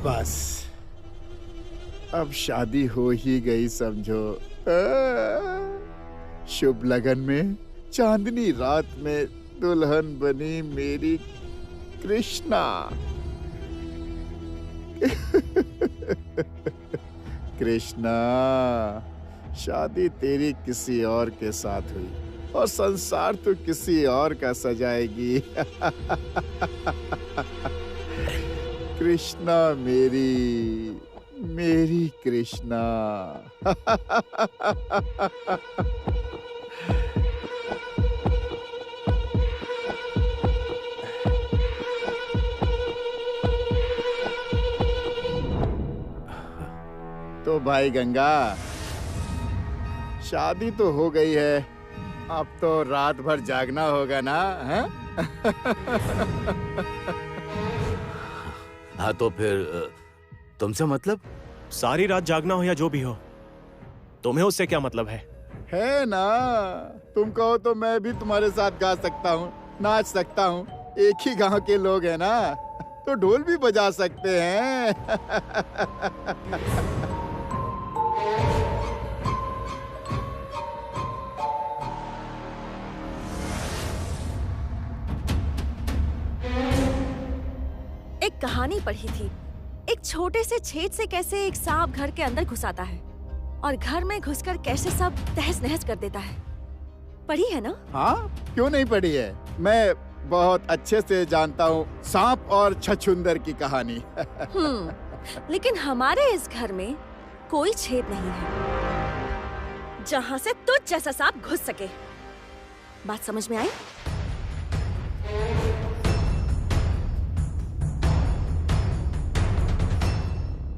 बस अब शादी हो ही गई समझो। शुभ लगन में चांदनी रात में दुल्हन बनी मेरी कृष्णा। कृष्णा, शादी तेरी किसी और के साथ हुई और संसार तो किसी और का सजाएगी। कृष्णा मेरी कृष्णा। तो भाई गंगा, शादी तो हो गई है, अब तो रात भर जागना होगा ना? हैं? हाँ तो फिर तुमसे मतलब? सारी रात जागना हो या जो भी हो, तुम्हें उससे क्या मतलब है? है ना, तुम कहो तो मैं भी तुम्हारे साथ गा सकता हूँ, नाच सकता हूँ। एक ही गांव के लोग हैं ना, तो ढोल भी बजा सकते हैं। एक कहानी पढ़ी थी, एक छोटे से छेद से कैसे एक सांप घर के अंदर घुस आता है और घर में घुसकर कैसे सब तहस नहस कर देता है। पढ़ी है ना? हाँ, क्यों नहीं पढ़ी है। मैं बहुत अच्छे से जानता हूँ सांप और छछूंदर की कहानी। लेकिन हमारे इस घर में कोई छेद नहीं है जहाँ से तुझ जैसा सांप घुस सके। बात समझ में आई?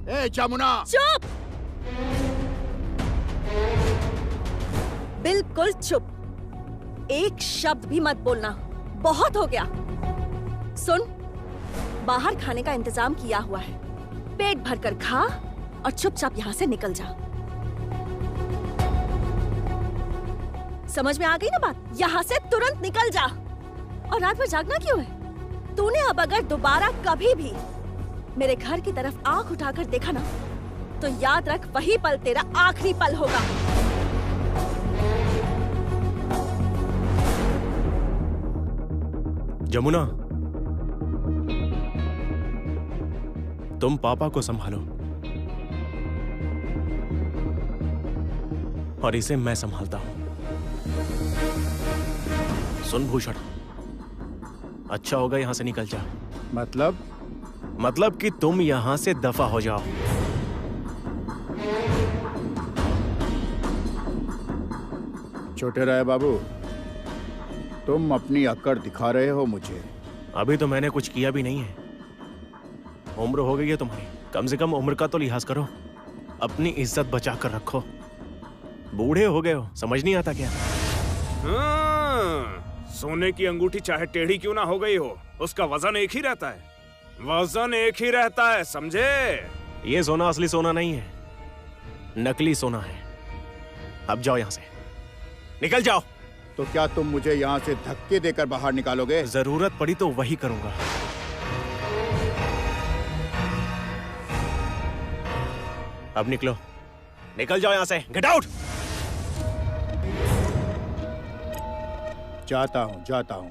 ए जमुना! चुप! बिल्कुल चुप। एक शब्द भी मत बोलना, बहुत हो गया। सुन, बाहर खाने का इंतजाम किया हुआ है, पेट भरकर खा और चुपचाप यहाँ से निकल जा। समझ में आ गई ना बात? यहाँ से तुरंत निकल जा। और रात भर जागना क्यों है? तूने अब अगर दोबारा कभी भी मेरे घर की तरफ आंख उठाकर देखा ना, तो याद रख वही पल तेरा आखिरी पल होगा। जमुना, तुम पापा को संभालो और इसे मैं संभालता हूं। सुन भूषण, अच्छा होगा यहां से निकल जा। मतलब कि तुम यहां से दफा हो जाओ। छोटे राय बाबू, तुम अपनी अक्कड़ दिखा रहे हो मुझे। अभी तो मैंने कुछ किया भी नहीं है। उम्र हो गई है तुम्हारी, कम से कम उम्र का तो लिहाज करो। अपनी इज्जत बचा कर रखो। बूढ़े हो गए हो, समझ नहीं आता क्या? सोने की अंगूठी चाहे टेढ़ी क्यों ना हो गई हो, उसका वजन एक ही रहता है। वजन एक ही रहता है, समझे? ये सोना असली सोना नहीं है, नकली सोना है। अब जाओ यहां से, निकल जाओ। तो क्या तुम मुझे यहाँ से धक्के देकर बाहर निकालोगे? जरूरत पड़ी तो वही करूंगा। अब निकलो, निकल जाओ यहां से। Get out. जाता हूं,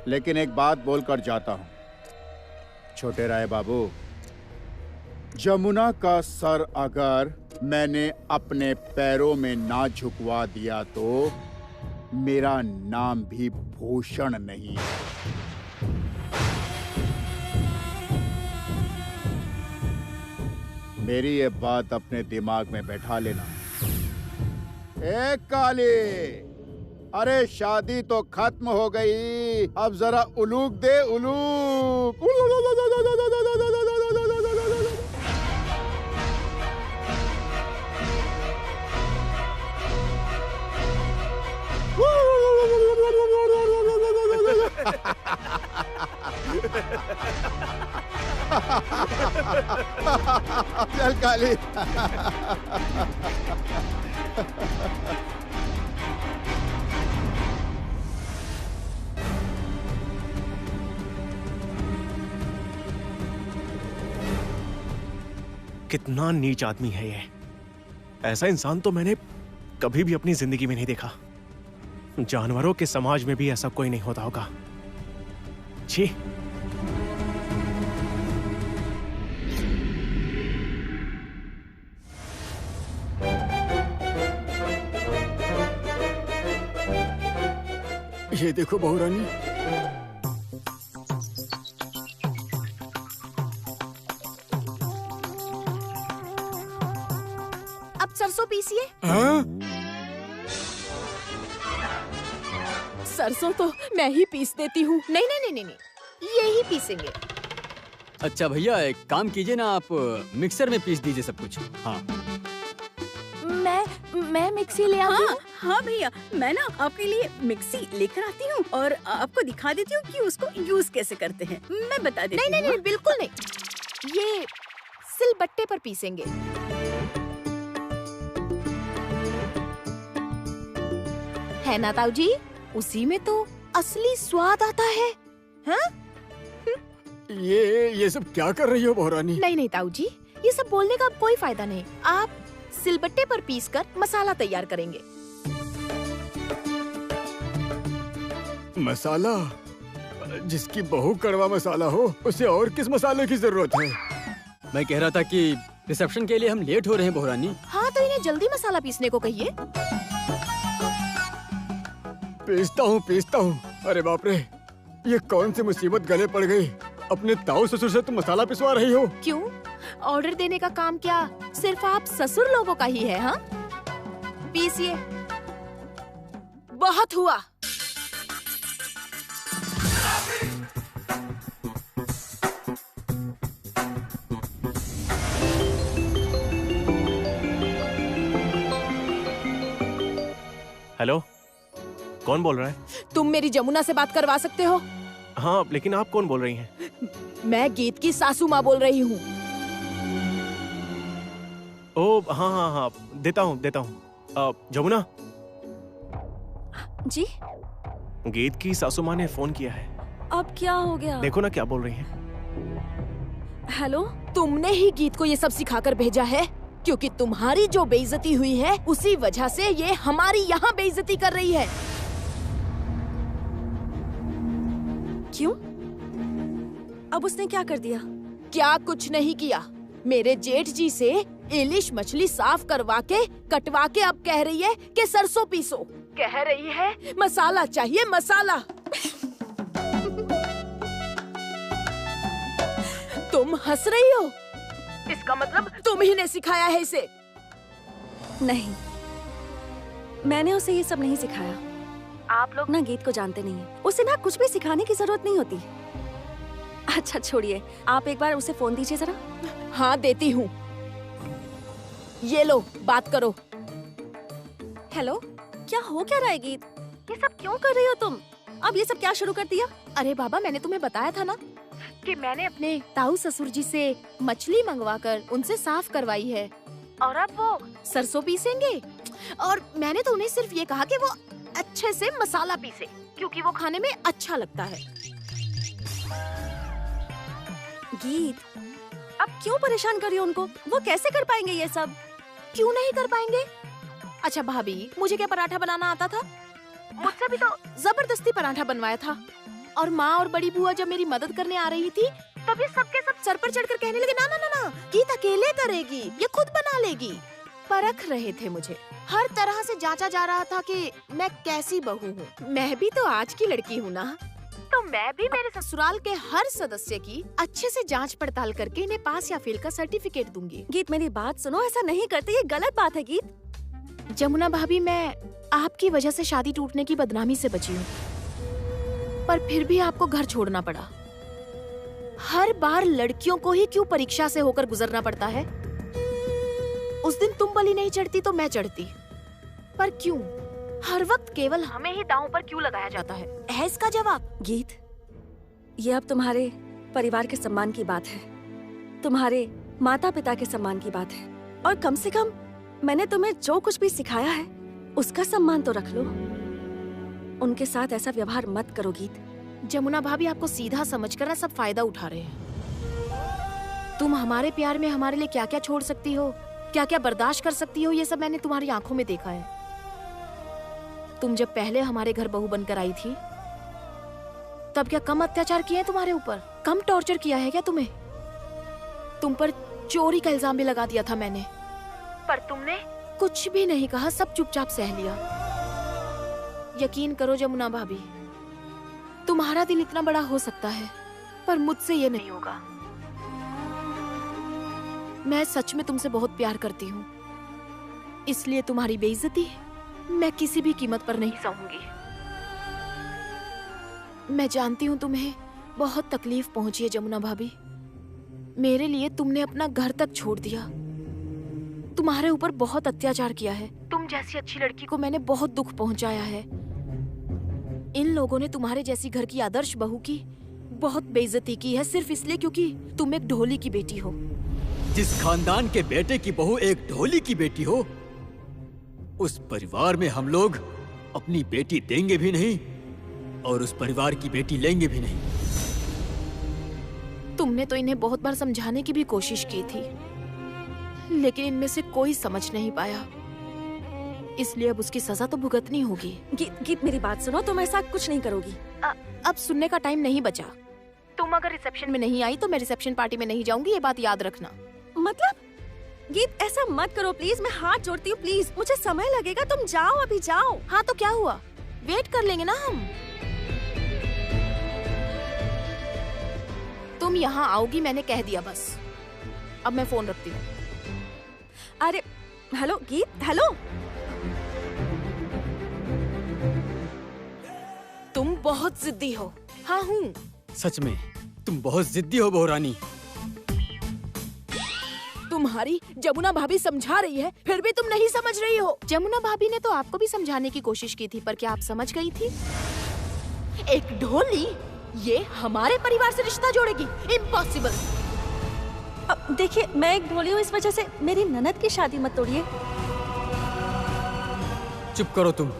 लेकिन एक बात बोलकर जाता हूं। छोटे राय बाबू, जमुना का सर अगर मैंने अपने पैरों में ना झुकवा दिया तो मेरा नाम भी भूषण नहीं है। मेरी ये बात अपने दिमाग में बैठा लेना। ए काली, अरे शादी तो खत्म हो गई, अब जरा उलूक दे, उलूक। चल काली। कितना नीच आदमी है ये। ऐसा इंसान तो मैंने कभी भी अपनी जिंदगी में नहीं देखा। जानवरों के समाज में भी ऐसा कोई नहीं होता होगा। छी। ये देखो बहू रानी, अब सरसों पीसिए। हाँ? सरसों तो मैं ही पीस देती हूँ। नहीं नहीं नहीं नहीं नहीं, ये ही पीसेंगे। अच्छा भैया, एक काम कीजिए ना, आप मिक्सर में पीस दीजिए सब कुछ। हाँ मैं मिक्सी ले आऊँ। हाँ हाँ भैया, मैं ना आपके लिए मिक्सी लेकर आती हूँ और आपको दिखा देती हूँ कि उसको यूज कैसे करते हैं। मैं बता देती हूँ। नहीं नहीं नहीं, बिल्कुल नहीं, ये सिलबट्टे पर पीसेंगे। है ना ताऊ जी, उसी में तो असली स्वाद आता है। हाँ? ये सब क्या कर रही हो बहू रानी? नहीं नहीं ताऊ जी, ये सब बोलने का अब कोई फायदा नहीं। आप सिलबट्टे पर पीसकर मसाला तैयार करेंगे। मसाला? जिसकी बहू कड़वा मसाला हो, उसे और किस मसाले की जरूरत है? मैं कह रहा था कि रिसेप्शन के लिए हम लेट हो रहे हैं बहू रानी। हाँ तो इन्हें जल्दी मसाला पीसने को कहिए। पीसता हूँ। अरे बाप रे, ये कौन सी मुसीबत गले पड़ गई? अपने ताऊ ससुर से तुम मसाला पिसवा रही हो? क्यों? ऑर्डर देने का काम क्या सिर्फ आप ससुर लोगों का ही है? हाँ, पीसिए। बहुत हुआ। हेलो, कौन बोल रहा है? तुम मेरी जमुना से बात करवा सकते हो? हाँ, लेकिन आप कौन बोल रही हैं? मैं गीत की सासू माँ बोल रही हूँ। ओ हाँ हाँ हाँ, देता हूँ। जमुना जी, गीत की सासू माँ ने फोन किया है। अब क्या हो गया? देखो ना क्या बोल रही हैं। हेलो, तुमने ही गीत को ये सब सिखाकर भेजा है, क्योंकि तुम्हारी जो बेइज्जती हुई है उसी वजह से ये हमारी यहाँ बेइज्जती कर रही है। क्यों? अब उसने क्या कर दिया? क्या कुछ नहीं किया। मेरे जेठ जी से इलिश मछली साफ करवा के कटवा के अब कह रही है कि सरसों पीसो। कह रही है मसाला चाहिए, मसाला। तुम हंस रही हो? इसका मतलब तुम ही ने सिखाया है इसे। नहीं, मैंने उसे ये सब नहीं सिखाया। आप लोग ना गीत को जानते नहीं हैं। उसे ना कुछ भी सिखाने की जरूरत नहीं होती। अच्छा छोड़िए, आप एक बार उसे फोन दीजिए जरा। हाँ देती हूँ। ये लो, बात करो। हेलो, क्या हो क्या रहा है गीत? ये सब क्यों कर रही हो तुम? अब ये सब क्या शुरू कर दिया? अरे बाबा, मैंने तुम्हें बताया था ना कि मैंने अपने ताऊ ससुर जी से मछली मंगवाकर उनसे साफ करवाई है और अब वो सरसों पीसेंगे। और मैंने तो उन्हें सिर्फ ये कहा कि वो अच्छे से मसाला पीसे, क्योंकि वो खाने में अच्छा लगता है। गीत, अब क्यों परेशान कर रही हो उनको? वो कैसे कर पाएंगे ये सब? क्यों नहीं कर पाएंगे? अच्छा भाभी, मुझे क्या पराठा बनाना आता था? मुझसे भी तो जबरदस्ती पराठा बनवाया था। और माँ और बड़ी बुआ जब मेरी मदद करने आ रही थी, तभी सबके सब सर पर चढ़कर कहने लगे, ना ना ना ना, गीत अकेले करेगी, ये खुद बना लेगी। परख रहे थे मुझे, हर तरह से जांचा जा रहा था कि मैं कैसी बहू हूँ। मैं भी तो आज की लड़की हूँ ना, तो मैं भी मेरे ससुराल के हर सदस्य की अच्छे से जांच पड़ताल करके इन्हें पास या फेल का सर्टिफिकेट दूंगी। गीत, मेरी बात सुनो, ऐसा नहीं करते, ये गलत बात है गीत। जमुना भाभी, मैं आपकी वजह से शादी टूटने की बदनामी से बची हूँ, पर फिर भी आपको घर छोड़ना पड़ा। हर बार लड़कियों को ही क्यों परीक्षा से होकर गुजरना पड़ता है? उस दिन तुम बलि नहीं चढ़ती तो मैं चढ़ती, पर क्यों हर वक्त केवल हमें ही दांव पर क्यों लगाया जाता है इसका जवाब? गीत, ये अब तुम्हारे परिवार के सम्मान की बात है, तुम्हारे माता पिता के सम्मान की बात है, और कम से कम मैंने तुम्हें जो कुछ भी सिखाया है उसका सम्मान तो रख लो। उनके साथ ऐसा व्यवहार मत करो गीत। जमुना भाभी, आपको सीधा समझकर ना सब फायदा उठा रहे हैं। तुम हमारे प्यार में हमारे लिए क्या क्या छोड़ सकती हो, क्या क्या बर्दाश्त कर सकती हो, ये सब मैंने तुम्हारी आंखों में देखा है। तुम जब पहले हमारे घर बहू बनकर आई थी तब क्या कम अत्याचार किए हैं तुम्हारे ऊपर? कम टॉर्चर किया है क्या तुम्हें? तुम पर चोरी का इल्जाम भी लगा दिया था मैंने, पर तुमने कुछ भी नहीं कहा, सब चुपचाप सह लिया। यकीन करो जमुना भाभी, तुम्हारा दिल इतना बड़ा हो सकता है पर मुझसे ये नहीं होगा। मैं सच में तुमसे बहुत प्यार करती हूँ, इसलिए तुम्हारी बेइज्जती मैं किसी भी कीमत पर नहीं सहूंगी। मैं जानती हूँ तुम्हें बहुत तकलीफ पहुंची है जमुना भाभी। मेरे लिए तुमने अपना घर तक छोड़ दिया, तुम्हारे ऊपर बहुत अत्याचार किया है। तुम जैसी अच्छी लड़की को मैंने बहुत दुख पहुंचाया है। इन लोगों ने तुम्हारे जैसी घर की आदर्श बहू की बहुत बेइज्जती की है, सिर्फ इसलिए क्योंकि तुम एक ढोली की बेटी हो। जिस खानदान के बेटे की बहू एक ढोली की बेटी हो, उस परिवार में हम लोग अपनी बेटी देंगे भी नहीं और उस परिवार की बेटी लेंगे भी नहीं। तुमने तो इन्हें बहुत बार समझाने की भी कोशिश की थी, लेकिन इनमें से कोई समझ नहीं पाया, इसलिए अब उसकी सजा तो भुगतनी होगी। गीत मेरी बात सुनो, तुम ऐसा कुछ नहीं करोगी। अब सुनने का टाइम नहीं बचा। तुम अगर रिसेप्शन में नहीं आई तो मैं रिसेप्शन पार्टी में नहीं जाऊंगी, ये बात याद रखना। मतलब गीत ऐसा मत करो प्लीज, मैं हाथ जोड़ती हूँ प्लीज, मुझे समय लगेगा, तुम जाओ, अभी जाओ। हाँ तो क्या हुआ, वेट कर लेंगे ना हम। तुम यहाँ आओगी मैंने कह दिया बस। अब मैं फोन रखती हूँ। अरे हेलो गीत, हेलो। तुम बहुत जिद्दी हो। हाँ हूँ। सच में तुम बहुत जिद्दी हो बहू रानी। तुम्हारी जमुना भाभी समझा रही है, फिर भी तुम नहीं समझ रही हो। जमुना भाभी ने तो आपको भी समझाने की कोशिश की थी, पर क्या आप समझ गई थी? एक ढोली ये हमारे परिवार से रिश्ता जोड़ेगी? इम्पॉसिबल। देखिए मैं एक ढोली हूँ, इस वजह से मेरी ननद की शादी मत तोड़िए। चुप करो तुम,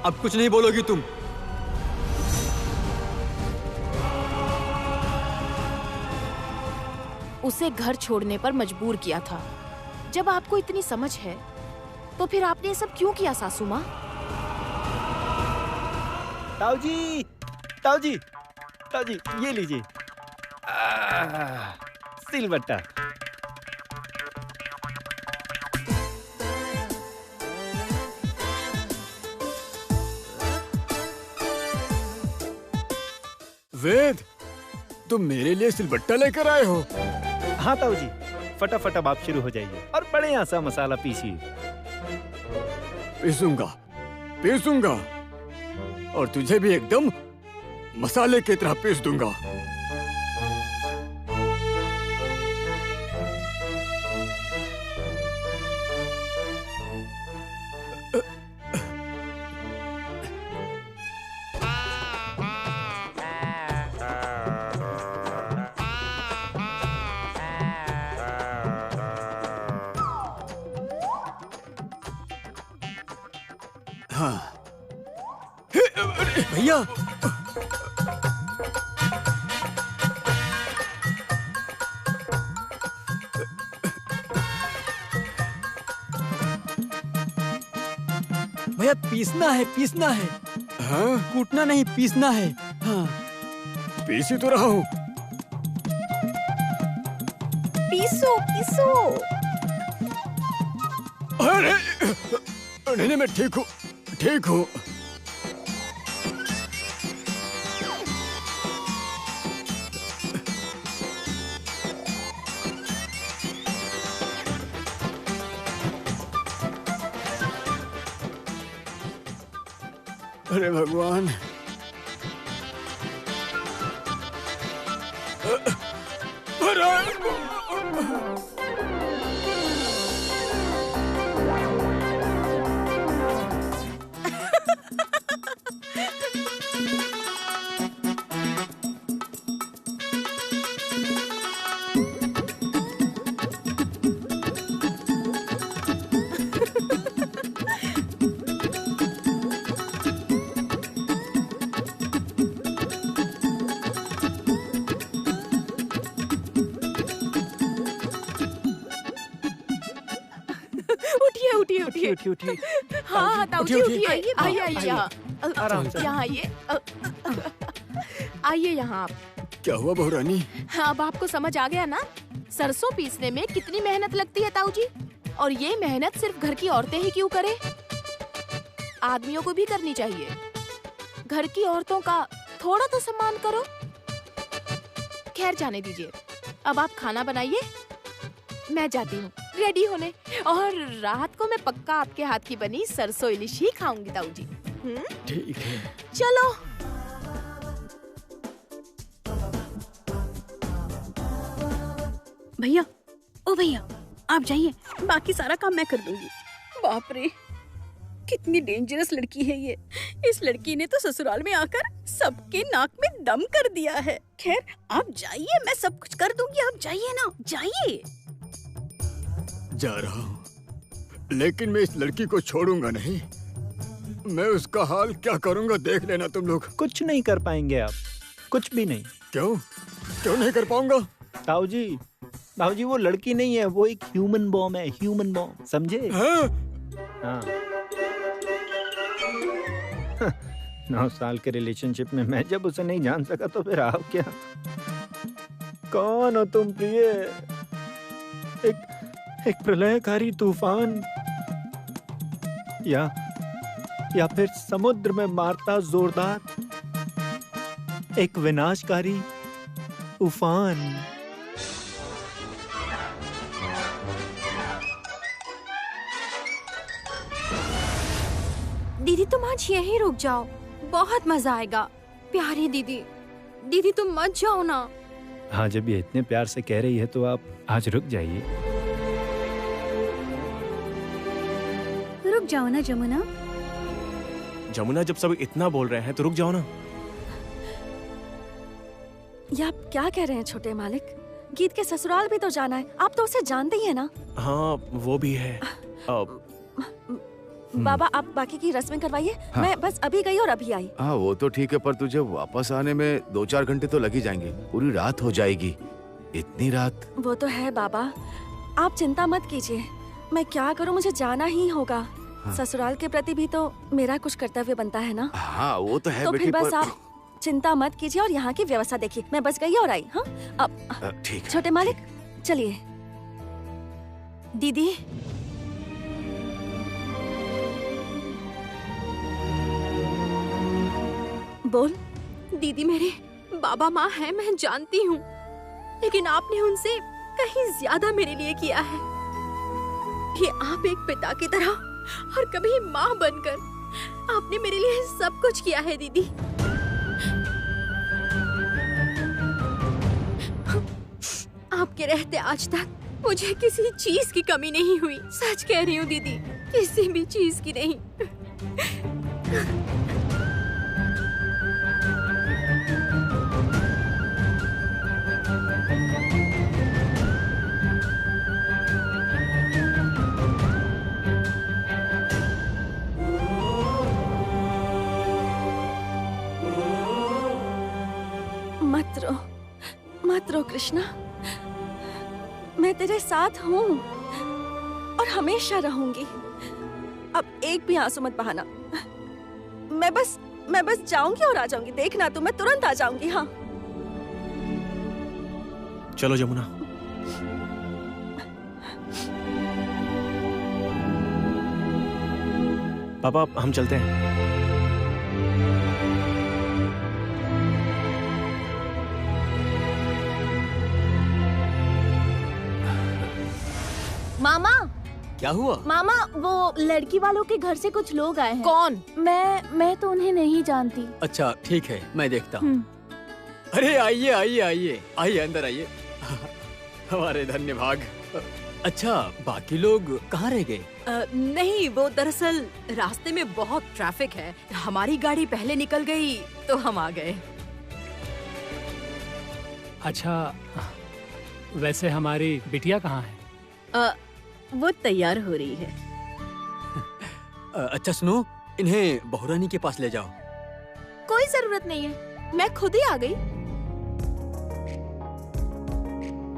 अब कुछ नहीं बोलोगी तुम। उसे घर छोड़ने पर मजबूर किया था। जब आपको इतनी समझ है तो फिर आपने ये सब क्यों किया सासू माँ? ताऊ जी, ताऊ जी, ताऊ जी, ये लीजिए सिलबट्टा। वेद, तुम मेरे लिए सिलबट्टा लेकर आए हो? हाँ ताऊ जी, फटाफट अब आप शुरू हो जाइए और बढ़िया सा मसाला पीसिए। पीसूंगा, पीसूंगा और तुझे भी एकदम मसाले की तरह पीस दूंगा। हाँ भैया, भैया पीसना है, पीसना है। हाँ, कूटना नहीं, पीसना है। हाँ, पीस ही तो रहा हूँ। पीसो पीसो। अरे नहीं, मैं ठीक हूँ, ठीक हूँ। अरे भगवान, उठिए। उठी। हाँ ताऊ जी उठिए, उठिए। आइए, आइए आइए यहाँ। आराम से। यहाँ आइए। आइए यहाँ आप। क्या हुआ बहू रानी? अब आपको समझ आ गया ना सरसों पीसने में कितनी मेहनत लगती है ताऊ जी। और ये मेहनत सिर्फ घर की औरतें ही क्यों करें, आदमियों को भी करनी चाहिए। घर की औरतों का थोड़ा तो सम्मान करो। खैर जाने दीजिए, अब आप खाना बनाइए, मैं जाती हूँ रेडी होने। और रात को मैं पक्का आपके हाथ की बनी सरसों इलिश ही खाऊंगी ताऊ जी। ठीक है। चलो। भैया, ओ भैया, आप जाइए, बाकी सारा काम मैं कर दूंगी। बाप रे, कितनी डेंजरस लड़की है ये। इस लड़की ने तो ससुराल में आकर सबके नाक में दम कर दिया है। खैर आप जाइए, मैं सब कुछ कर दूंगी, आप जाइए ना, जाइए। जा रहा हूँ, लेकिन मैं इस लड़की को छोड़ूंगा नहीं। मैं उसका हाल क्या करूंगा देख लेना तुम लोग। कुछ नहीं कर पाएंगे आप, कुछ भी नहीं। क्यों नहीं कर पाऊंगा? ताऊ जी वो लड़की नहीं है, वो एक ह्यूमन बॉम्ब है, ह्यूमन बॉम्ब, समझे? हाँ। 9 साल के रिलेशनशिप में मैं जब उसे नहीं जान सका तो फिर आप क्या? कौन हो तुम प्रिय? एक प्रलयकारी तूफान, या फिर समुद्र में मारता जोरदार एक विनाशकारी उफान। दीदी तुम आज यहीं रुक जाओ, बहुत मजा आएगा। प्यारी दीदी, दीदी तुम मत जाओ ना। हाँ, जब ये इतने प्यार से कह रही है तो आप आज रुक जाइए। रुक जाओ ना जमुना। जमुना, जब सब इतना बोल रहे हैं तो रुक जाओ ना। ये आप क्या कह रहे हैं छोटे मालिक? गीत के ससुराल भी तो जाना है, आप तो उसे जानते ही है ना। हाँ वो भी है। बाबा आप बाकी की रस्में करवाइए। हाँ। मैं बस अभी गई और अभी आई। हाँ वो तो ठीक है, पर तुझे वापस आने में 2-4 घंटे तो लग ही जाएंगे। पूरी रात हो जाएगी। इतनी रात? वो तो है बाबा, आप चिंता मत कीजिए। मैं क्या करूं, मुझे जाना ही होगा। हाँ। ससुराल के प्रति भी तो मेरा कुछ कर्तव्य बनता है ना। हाँ वो तो है तो बेटी, फिर बस पर... आप चिंता मत कीजिए और यहाँ की व्यवस्था देखिए। मैं बस गई और आई। हाँ अब ठीक है। छोटे मालिक चलिए। दीदी बोल। दीदी मेरे बाबा माँ है, मैं जानती हूँ, लेकिन आपने उनसे कहीं ज्यादा मेरे लिए किया है। कि आप एक पिता की तरह और कभी माँ बनकर आपने मेरे लिए सब कुछ किया है दीदी। आपके रहते आज तक मुझे किसी चीज की कमी नहीं हुई। सच कह रही हूँ दीदी, किसी भी चीज की नहीं। मत रो कृष्णा, मैं तेरे साथ हूँ और हमेशा रहूंगी। अब एक भी आंसू मत बहाना। मैं बस जाऊंगी और आ जाऊंगी, देखना तू, मैं तुरंत आ जाऊंगी। हाँ चलो जमुना। पापा हम चलते हैं। मामा क्या हुआ? मामा, वो लड़की वालों के घर से कुछ लोग आए हैं। कौन? मैं तो उन्हें नहीं जानती। अच्छा ठीक है, मैं देखता हूँ। अरे आइए आइए आइए आइए, अंदर आइए। हमारे धन्य भाग। अच्छा, बाकी लोग कहाँ रह गए? नहीं, वो दरअसल रास्ते में बहुत ट्रैफिक है, हमारी गाड़ी पहले निकल गई तो हम आ गए। अच्छा, वैसे हमारी बिटिया कहाँ है? वो तैयार हो रही है। अच्छा सुनो, इन्हें बहुरानी के पास ले जाओ। कोई जरूरत नहीं है, मैं खुद ही आ गई।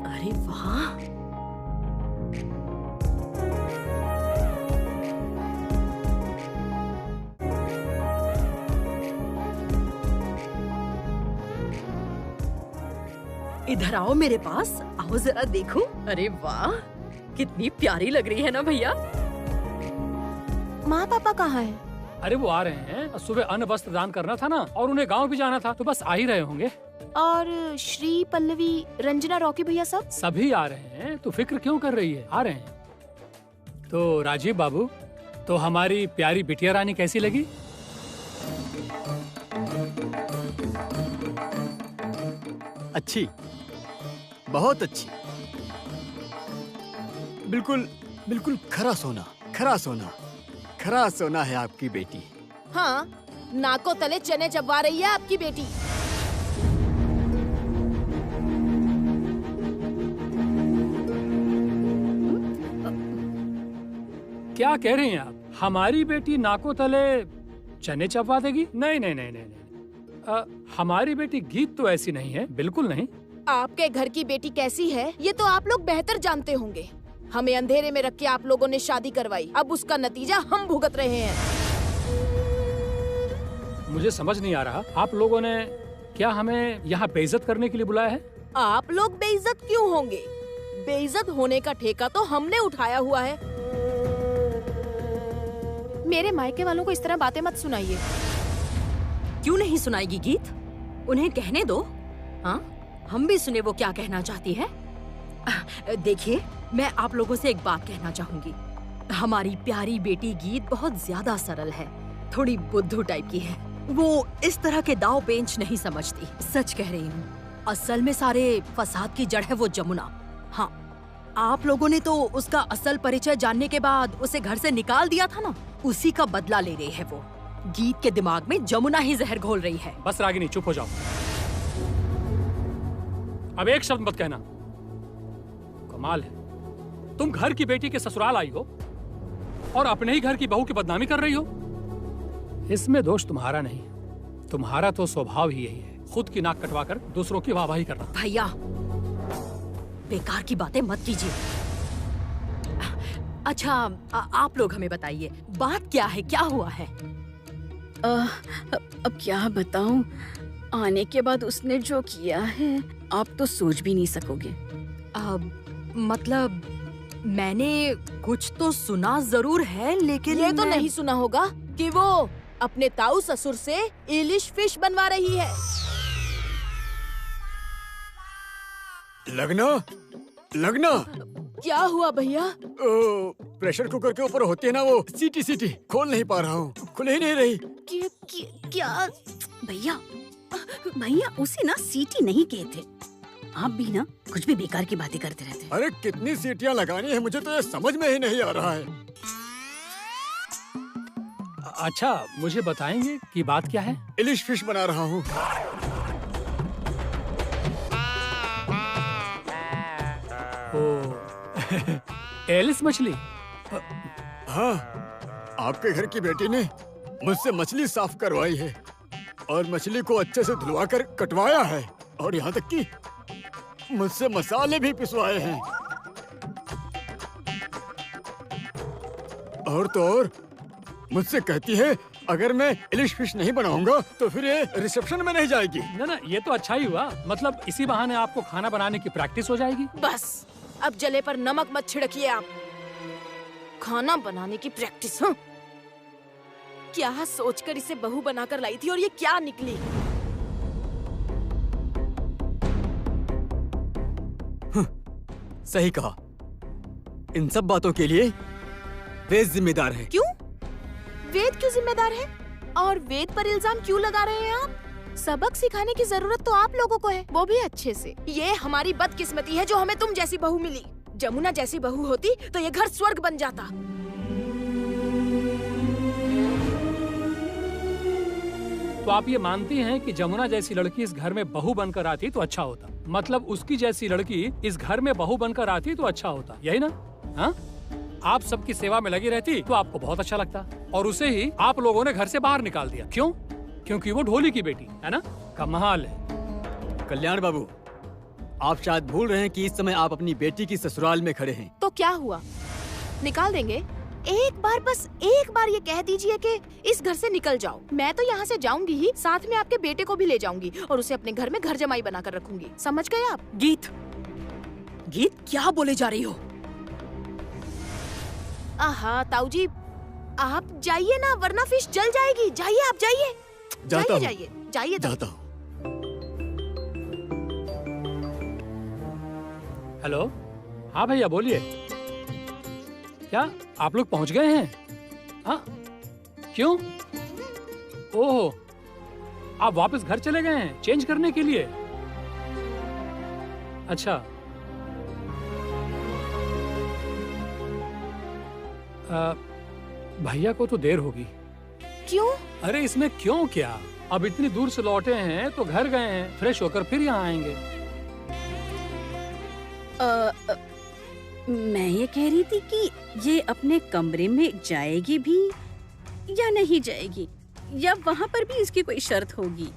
अरे वाह, इधर आओ मेरे पास, आओ जरा देखूं। अरे वाह, कितनी प्यारी लग रही है ना भैया। माँ पापा कहाँ हैं? अरे वो आ रहे हैं, सुबह अन्न वस्त्र दान करना था ना, और उन्हें गांव भी जाना था, तो बस आ ही रहे होंगे। और श्री, पल्लवी, रंजना, रॉकी भैया सब? सभी आ रहे हैं, तो फिक्र क्यों कर रही है, आ रहे हैं। तो राजीव बाबू, तो हमारी प्यारी बिटिया रानी कैसी लगी? अच्छी, बहुत अच्छी, बिल्कुल बिल्कुल खरा सोना, खरा सोना, खरा सोना है आपकी बेटी। हाँ, नाकों तले चने चबवा रही है आपकी बेटी। क्या कह रही हैं आप? हमारी बेटी नाकों तले चने चबवा देगी? नहीं नहीं नहीं नहीं, नहीं। हमारी बेटी गीत तो ऐसी नहीं है, बिल्कुल नहीं। आपके घर की बेटी कैसी है ये तो आप लोग बेहतर जानते होंगे। हमें अंधेरे में रख के आप लोगों ने शादी करवाई, अब उसका नतीजा हम भुगत रहे हैं। मुझे समझ नहीं आ रहा, आप लोगों ने क्या हमें यहाँ बेइज्जत करने के लिए बुलाया है? आप लोग बेइज्जत क्यों होंगे? बेइज्जत होने का ठेका तो हमने उठाया हुआ है। मेरे मायके वालों को इस तरह बातें मत सुनाइए। क्यों नहीं सुनाएगी गीत? उन्हें कहने दो। हाँ, हम भी सुने वो क्या कहना चाहती है। देखिए, मैं आप लोगों से एक बात कहना चाहूंगी। हमारी प्यारी बेटी गीत बहुत ज्यादा सरल है, थोड़ी बुद्धू टाइप की है। वो इस तरह के दाव पेंच नहीं समझती, सच कह रही हूँ। असल में सारे फसाद की जड़ है वो जमुना। हाँ, आप लोगों ने तो उसका असल परिचय जानने के बाद उसे घर से निकाल दिया था ना, उसी का बदला ले रही है वो। गीत के दिमाग में जमुना ही जहर घोल रही है। बस रागिनी, चुप हो जाओ, अब एक शब्द मत कहना। कमाल है, तुम घर की बेटी के ससुराल आई हो और अपने ही घर की बहू की बदनामी कर रही हो। इसमें दोष तुम्हारा नहीं, तुम्हारा तो स्वभाव ही यही है, खुद की नाक कटवाकर दूसरों की वाहवाही करना। भैया, बेकार की बातें मत कीजिए। अच्छा, आप लोग हमें बताइए, बात क्या है, क्या हुआ है? अब क्या बताऊं, आने के बाद उसने जो किया है आप तो सोच भी नहीं सकोगे। मतलब मैंने कुछ तो सुना जरूर है, लेकिन ये तो नहीं सुना होगा कि वो अपने ताऊ ससुर से इलिश फिश बनवा रही है। लगना, लगना। क्या हुआ भैया? प्रेशर कुकर के ऊपर होती है ना वो सीटी, सीटी खोल नहीं पा रहा हूँ, खुल ही नहीं रही। क्या भैया, भैया उसे ना सीटी नहीं किए थे, आप भी ना कुछ भी बेकार की बातें करते रहते हैं। अरे कितनी सीटियाँ लगानी है, मुझे तो ये समझ में ही नहीं आ रहा है। अच्छा, मुझे बताएंगे कि बात क्या है? इलिश फिश बना रहा हूँ। एलिस मछली? हाँ, आपके घर की बेटी ने मुझसे मछली साफ करवाई है और मछली को अच्छे से धुलवाकर कटवाया है, और यहाँ तक कि मुझसे मसाले भी पिसवाए हैं। और तो और मुझसे कहती है अगर मैं इलिश फिश नहीं बनाऊंगा तो फिर ये रिसेप्शन में नहीं जाएगी। ना, ये तो अच्छा ही हुआ, मतलब इसी बहाने आपको खाना बनाने की प्रैक्टिस हो जाएगी। बस अब जले पर नमक मत छिड़किए आप। खाना बनाने की प्रैक्टिस? हाँ? क्या सोचकर इसे बहू बनाकर लाई थी और ये क्या निकली? सही कहा, इन सब बातों के लिए वेद जिम्मेदार है। क्यों? वेद क्यों जिम्मेदार है? और वेद पर इल्जाम क्यों लगा रहे हैं आप? सबक सिखाने की जरूरत तो आप लोगों को है, वो भी अच्छे से। ये हमारी बदकिस्मती है जो हमें तुम जैसी बहू मिली। जमुना जैसी बहू होती तो ये घर स्वर्ग बन जाता। तो आप ये मानती हैं कि जमुना जैसी लड़की इस घर में बहू बनकर आती तो अच्छा होता? मतलब उसकी जैसी लड़की इस घर में बहू बनकर आती तो अच्छा होता, यही ना? हाँ, आप सबकी सेवा में लगी रहती तो आपको बहुत अच्छा लगता, और उसे ही आप लोगों ने घर से बाहर निकाल दिया। क्यों? क्योंकि वो ढोली की बेटी है ना? कमाल है। कल्याण बाबू, आप शायद भूल रहे हैं कि इस समय आप अपनी बेटी की ससुराल में खड़े हैं। तो क्या हुआ, निकाल देंगे? एक बार, बस एक बार ये कह दीजिए कि इस घर से निकल जाओ। मैं तो यहाँ से जाऊंगी ही, साथ में आपके बेटे को भी ले जाऊंगी और उसे अपने घर में घर जमाई बनाकर रखूंगी। समझ गए आप? गीत, गीत क्या बोले जा रही हो? आहा ताऊ जी, आप जाइए ना, वरना फिश जल जाएगी। जाइए आप, जाइए जाइए जाइए जाइए। जाता हूँ। हेलो, हाँ भैया बोलिए। क्या आप लोग पहुंच गए हैं? हाँ, क्यों? ओह, आप वापस घर चले गए हैं चेंज करने के लिए? अच्छा, भैया को तो देर होगी। क्यों? अरे इसमें क्यों क्या, अब इतनी दूर से लौटे हैं तो घर गए हैं, फ्रेश होकर फिर यहाँ आएंगे। मैं ये कह रही थी कि ये अपने कमरे में जाएगी भी या नहीं जाएगी, या वहाँ पर भी इसकी कोई शर्त होगी?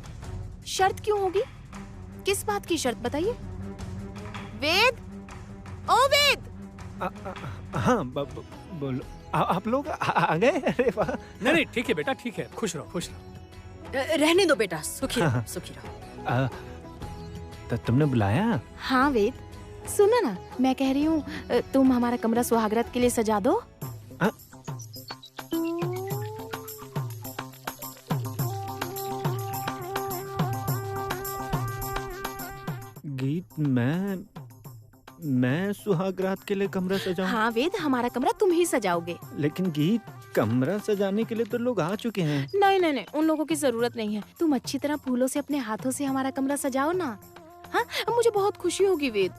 शर्त क्यों होगी? किस बात की शर्त बताइए? वेद, ओ वेद! हाँ बोलो। आप लोग आ गए? अरे वाह। नहीं ठीक है बेटा, ठीक है, खुश रहो खुश रहो। रहने दो बेटा, सुखी रहो सुखी रहो। तो तुमने बुलाया? हाँ वेद, सुनो ना, मैं कह रही हूँ तुम हमारा कमरा सुहागरात के लिए सजा दो। गीत, मैं सुहागरात के लिए कमरा सजाऊं? हाँ वेद, हमारा कमरा तुम ही सजाओगे। लेकिन गीत, कमरा सजाने के लिए तो लोग आ चुके हैं। नहीं नहीं नहीं, उन लोगों की जरूरत नहीं है। तुम अच्छी तरह फूलों से अपने हाथों से हमारा कमरा सजाओ ना। हाँ, मुझे बहुत खुशी होगी वेद।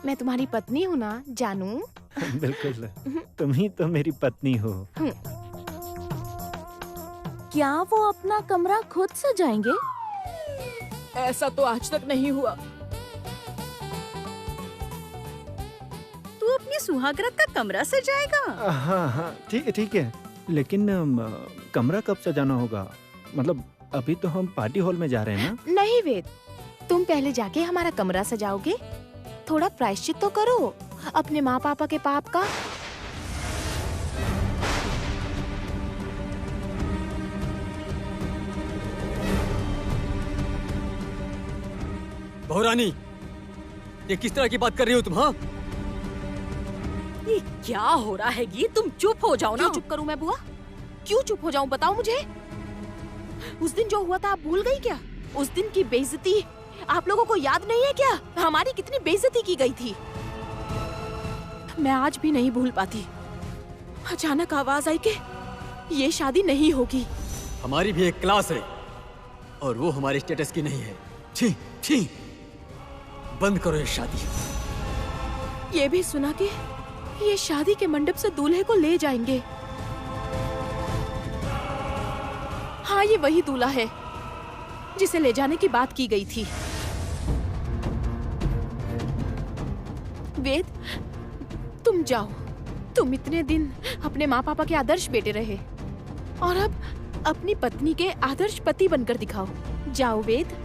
मैं तुम्हारी पत्नी हूँ ना जानू। बिल्कुल, तुम ही तो मेरी पत्नी हो। क्या वो अपना कमरा खुद सजाएंगे? ऐसा तो आज तक नहीं हुआ। तू अपनी सुहागरात का कमरा सजाएगा? हाँ ठीक है, लेकिन कमरा कब सजाना होगा? मतलब अभी तो हम पार्टी हॉल में जा रहे हैं ना। नहीं वेद, तुम पहले जाके हमारा कमरा सजाओगे। थोड़ा प्रायश्चित तो करो अपने माँ पापा के पाप का। बहुरानी, ये किस तरह की बात कर रही हो तुम? हाँ, ये क्या हो रहा है गीत? तुम चुप हो जाओ ना। क्यों चुप करूं मैं बुआ? क्यों चुप हो जाऊं, बताओ मुझे। उस दिन जो हुआ था आप भूल गई क्या? उस दिन की बेइज्जती आप लोगों को याद नहीं है क्या? हमारी कितनी बेइज्जती की गई थी, मैं आज भी नहीं भूल पाती। अचानक आवाज आई कि ये शादी नहीं होगी। हमारी भी एक क्लास है और वो हमारे स्टेटस की नहीं है। छी छी, बंद करो ये शादी। ये भी सुना कि ये शादी के मंडप से दूल्हे को ले जाएंगे। हाँ, ये वही दूल्हा है जिसे ले जाने की बात की गई थी। वेद, तुम जाओ। तुम इतने दिन अपने माँ पापा के आदर्श बेटे रहे और अब अपनी पत्नी के आदर्श पति बनकर दिखाओ। जाओ वेद।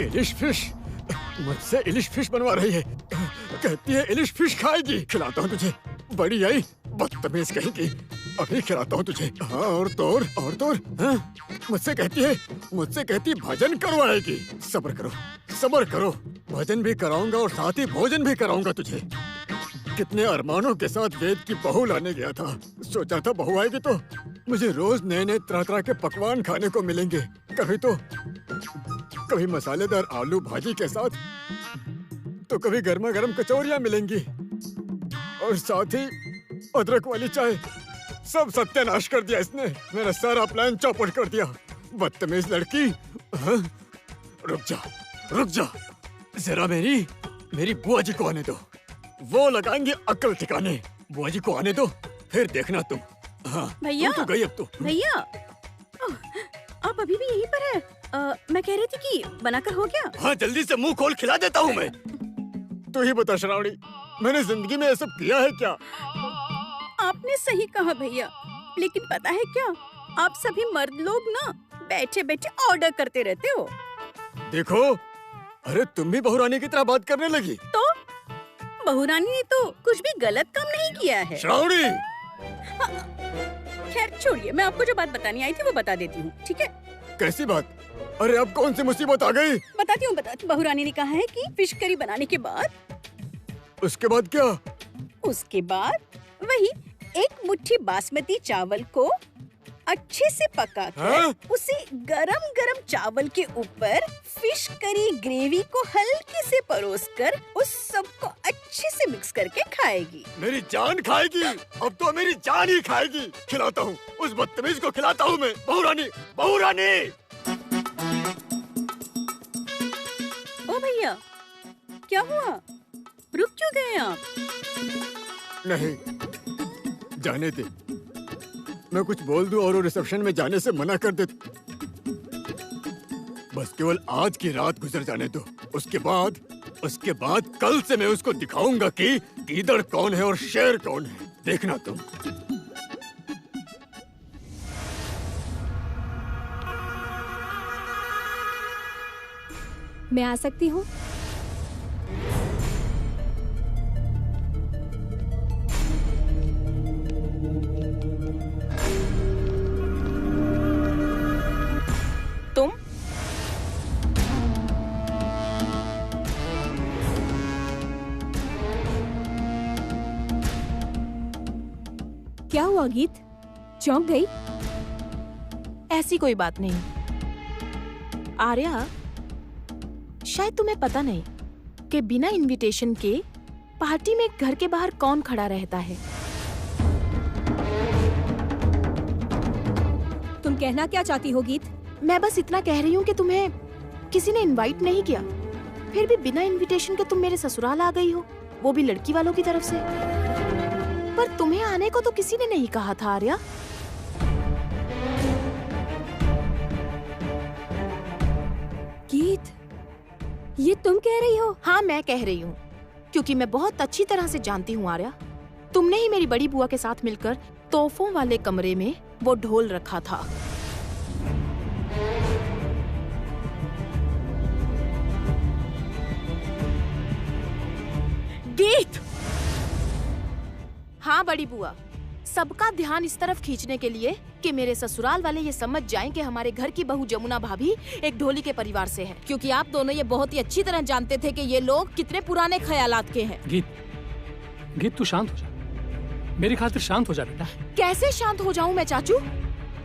इलिश फिश मुझसे इलिश फिश बनवा रही है। कहती है इलिश फिश खाएगी। खिलाता हूँ तुझे, बड़ी आई बदतमीज कहेगी। अभी खिलाता हूँ तुझे। हाँ, और तोर हाँ? मुझसे कहती भजन करवाएगी। सब्र करो, भजन भी कराऊंगा और साथ ही भोजन भी कराऊंगा तुझे। कितने अरमानों के साथ वेद की बहू लाने गया था। सोचा था बहू आएगी तो मुझे रोज नए नए तरह के पकवान खाने को मिलेंगे। कभी मसालेदार आलू भाजी के साथ, तो कभी गर्मा गर्म कचौरियां मिलेंगी और साथ ही अदरक वाली चाय। सब सत्यानाश कर दिया इसने। मेरा सारा प्लान चौपट कर दिया। बदतमीज लड़की। हाँ? रुक जा, जरा मेरी बुआ जी को आने दो। वो लगाएंगे अक्ल ठिकाने। बुआ जी को आने दो, फिर देखना तुम। हाँ, भैया तो गई अब तो। भैया, आप अभी भी यहीं पर है? मैं कह रही थी कि बनाकर हो गया? हाँ, जल्दी से मुंह खोल, खिला देता हूँ मैं। तू ही बता श्रावणी, मैंने जिंदगी में ये सब किया है क्या? आपने सही कहा भैया, लेकिन पता है क्या, आप सभी मर्द लोग ना बैठे बैठे ऑर्डर करते रहते हो। देखो, अरे तुम भी बहुरानी की तरह बात करने लगी। तो बहुरानी ने तो कुछ भी गलत काम नहीं किया है। श्रावणी! खैर छोड़िए, मैं आपको जो बात बतानी आई थी वो बता देती हूँ, ठीक है? कैसी बात? अरे अब कौन सी मुसीबत आ गई? बताती हूँ। बहुरानी ने कहा है कि फिश करी बनाने के बाद। उसके बाद क्या? उसके बाद वही एक मुट्ठी बासमती चावल को अच्छे से पकाकर उसे गरम गरम चावल के ऊपर फिश करी ग्रेवी को हल्के से परोसकर उस सबको अच्छे से मिक्स करके खाएगी। मेरी जान खाएगी? अब तो मेरी जान ही खाएगी। खिलाता हूँ, उस बदतमीज को खिलाता हूँ मैं। बहुरानी, बहुरानी! ओ भैया, क्या हुआ? रुक क्यों गए आप? नहीं, जाने दे। मैं कुछ बोल दूं और वो रिसेप्शन में जाने से मना कर दे। बस केवल आज की रात गुजर जाने दो। उसके बाद कल से मैं उसको दिखाऊंगा कि गीदड़ कौन है और शेर कौन है। देखना तुम। मैं आ सकती हूँ? तुम? क्या हुआ गीत? चौंक गई? ऐसी कोई बात नहीं। आर्या, शायद तुम्हें पता नहीं कि बिना इनविटेशन के पार्टी में घर के बाहर कौन खड़ा रहता है। तुम कहना क्या चाहती हो गीत? मैं बस इतना कह रही हूँ कि तुम्हें किसी ने इनवाइट नहीं किया, फिर भी बिना इनविटेशन के तुम मेरे ससुराल आ गई हो, वो भी लड़की वालों की तरफ से। पर तुम्हें आने को तो किसी ने नहीं कहा था आर्या। गीत, ये तुम कह रही हो? हाँ, मैं कह रही हूँ, क्योंकि मैं बहुत अच्छी तरह से जानती हूँ आर्या। तुमने ही मेरी बड़ी बुआ के साथ मिलकर तोहफों वाले कमरे में वो ढोल रखा था। गीत! हाँ बड़ी बुआ, सबका ध्यान इस तरफ खींचने के लिए कि मेरे ससुराल वाले ये समझ जाएं कि हमारे घर की बहू जमुना भाभी एक ढोली के परिवार से है, क्योंकि आप दोनों ये बहुत ही अच्छी तरह जानते थे कि ये लोग कितने पुराने ख्यालात के हैं। गीत तू शांत हो जा, मेरी खातिर शांत हो जा बेटा। कैसे शांत हो जाऊं मैं चाचू?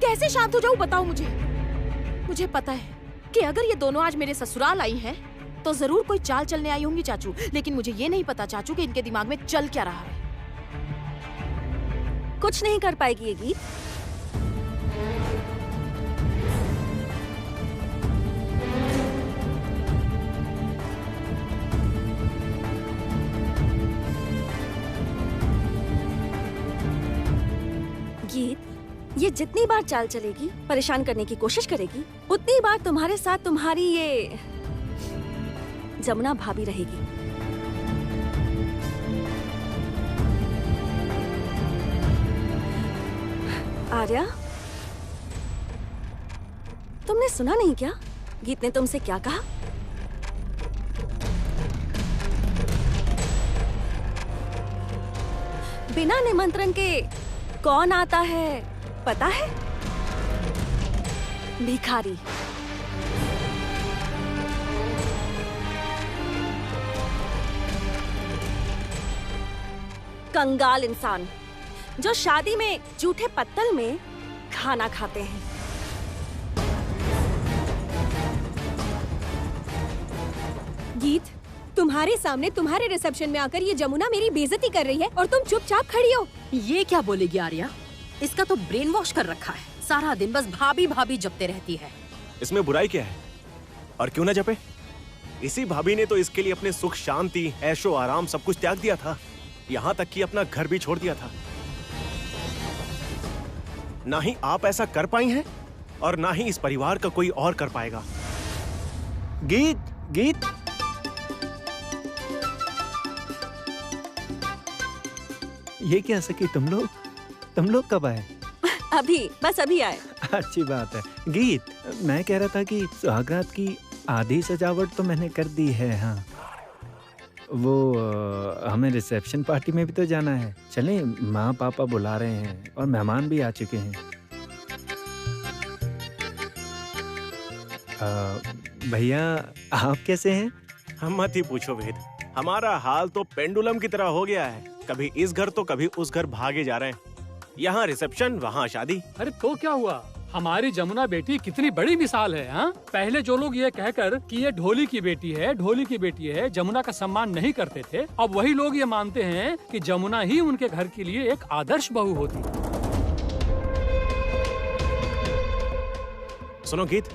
कैसे शांत हो जाऊं बताओ मुझे। मुझे पता है कि अगर ये दोनों आज मेरे ससुराल आई हैं, तो जरूर कोई चाल चलने आई होंगी चाचू, लेकिन मुझे ये नहीं पता चाचू कि इनके दिमाग में चल क्या रहा है। कुछ नहीं कर पाएगी ये गीत। गीत, ये जितनी बार चाल चलेगी, परेशान करने की कोशिश करेगी, उतनी बार तुम्हारे साथ तुम्हारी ये जमुना भाभी रहेगी। आर्या, तुमने सुना नहीं क्या? गीत ने तुमसे क्या कहा? बिना निमंत्रण के कौन आता है पता है? भिखारी। कंगाल इंसान जो शादी में जूठे पत्तल में खाना खाते हैं। गीत, तुम्हारे सामने तुम्हारे रिसेप्शन में आकर ये जमुना मेरी बेइज्जती कर रही है और तुम चुपचाप खड़ी हो। ये क्या बोलेगी आर्या? इसका तो ब्रेन वॉश कर रखा है, सारा दिन बस भाभी भाभी जपते रहती है। इसमें बुराई क्या है? और क्यों ना जपे? इसी भाभी ने तो इसके लिए अपने सुख शांति ऐशो आराम सब कुछ त्याग दिया था, यहाँ तक कि अपना घर भी छोड़ दिया था। ना ही आप ऐसा कर पाई हैं और ना ही इस परिवार का कोई और कर पाएगा। गीत, ये क्या सकी? तुम लोग कब आए? बस अभी आए। अच्छी बात है। गीत, मैं कह रहा था कि सुहागरात की आधी सजावट तो मैंने कर दी है। हाँ, वो हमें रिसेप्शन पार्टी में भी तो जाना है। चलें, माँ पापा बुला रहे हैं और मेहमान भी आ चुके हैं। भैया आप कैसे हैं? हम मत ही पूछो वेद, हमारा हाल तो पेंडुलम की तरह हो गया है। कभी इस घर तो कभी उस घर भागे जा रहे हैं। यहाँ रिसेप्शन, वहाँ शादी। अरे तो क्या हुआ, हमारी जमुना बेटी कितनी बड़ी मिसाल है। हाँ, पहले जो लोग ये कहकर कि ये ढोली की बेटी है, ढोली की बेटी है, जमुना का सम्मान नहीं करते थे, अब वही लोग ये मानते हैं कि जमुना ही उनके घर के लिए एक आदर्श बहू होती। सुनो गीत,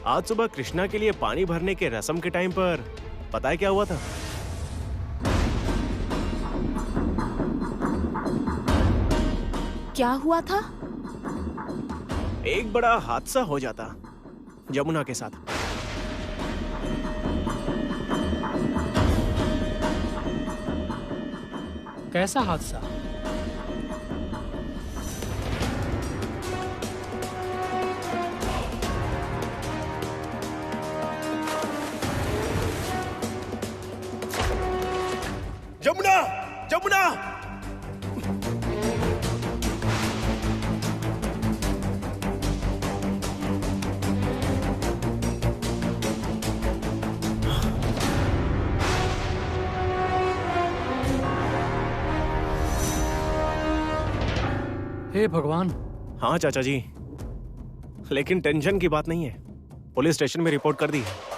आज सुबह कृष्णा के लिए पानी भरने के रस्म के टाइम पर पता है क्या हुआ था? क्या हुआ था? एक बड़ा हादसा हो जाता जमुना के साथ। कैसा हादसा? जमुना, जमुना! हे भगवान। हाँ चाचा जी, लेकिन टेंशन की बात नहीं है। पुलिस स्टेशन में रिपोर्ट कर दी है।